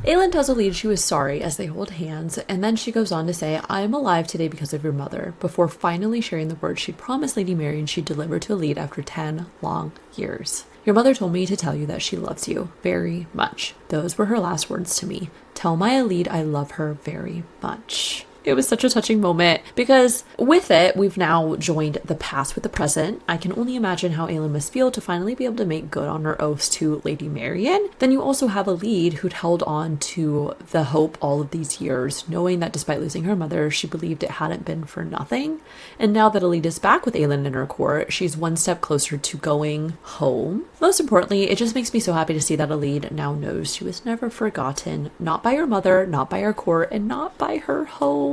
Aelin tells Elide she was sorry as they hold hands, and then she goes on to say, I am alive today because of your mother, before finally sharing the words she'd promised Lady Marian she'd deliver to Elide after 10 long years. Your mother told me to tell you that she loves you very much. Those were her last words to me. Tell my Elide I love her very much. It was such a touching moment because with it, we've now joined the past with the present. I can only imagine how Aelin must feel to finally be able to make good on her oaths to Lady Marian. Then you also have Elide who'd held on to the hope all of these years, knowing that despite losing her mother, she believed it hadn't been for nothing. And now that Elide is back with Aelin in her court, she's one step closer to going home. Most importantly, it just makes me so happy to see that Elide now knows she was never forgotten, not by her mother, not by her court, and not by her home.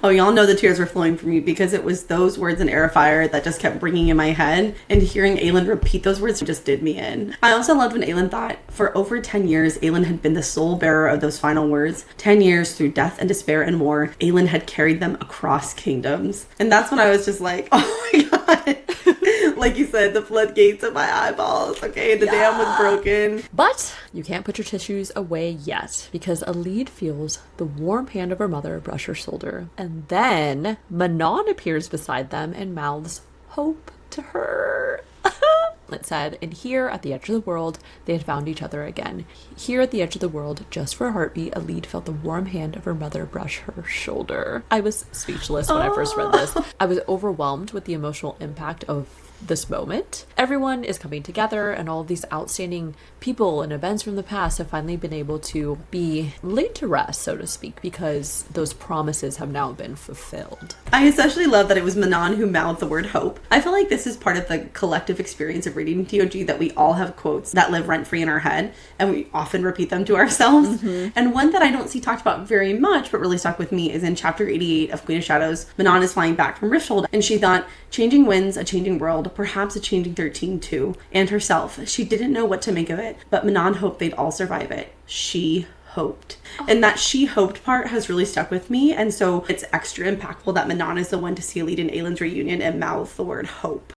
Oh, y'all know the tears were flowing for me because it was those words in Air of Fire that just kept ringing in my head, and hearing Aelin repeat those words just did me in. I also loved when Aelin thought for over 10 years Aelin had been the sole bearer of those final words. 10 years through death and despair and war, Aelin had carried them across kingdoms. And that's when I was just like, oh my god. Like you said, the floodgates of my eyeballs. Okay, the dam was broken. But you can't put your tissues away yet, because Elide feels the warm hand of her mother brush her shoulder. And then Manon appears beside them and mouths hope to her. It said, and here at the edge of the world, they had found each other again. Here at the edge of the world, just for a heartbeat, Elide felt the warm hand of her mother brush her shoulder. I was speechless when I first read this. I was overwhelmed with the emotional impact of this moment. Everyone is coming together, and all of these outstanding people and events from the past have finally been able to be laid to rest, so to speak, because those promises have now been fulfilled. I especially love that it was Manon who mouthed the word hope. I feel like this is part of the collective experience of reading TOG, that we all have quotes that live rent-free in our head, and we often repeat them to ourselves. And one that I don't see talked about very much, but really stuck with me, is in chapter 88 of Queen of Shadows. Manon is flying back from Rifthold, and she thought, changing winds, a changing world, perhaps a changing 13 too, and herself. She didn't know what to make of it, but Manon hoped they'd all survive it. She hoped. And that she hoped part has really stuck with me, and so it's extra impactful that Manon is the one to see Elide and Aelin's reunion and mouth the word hope.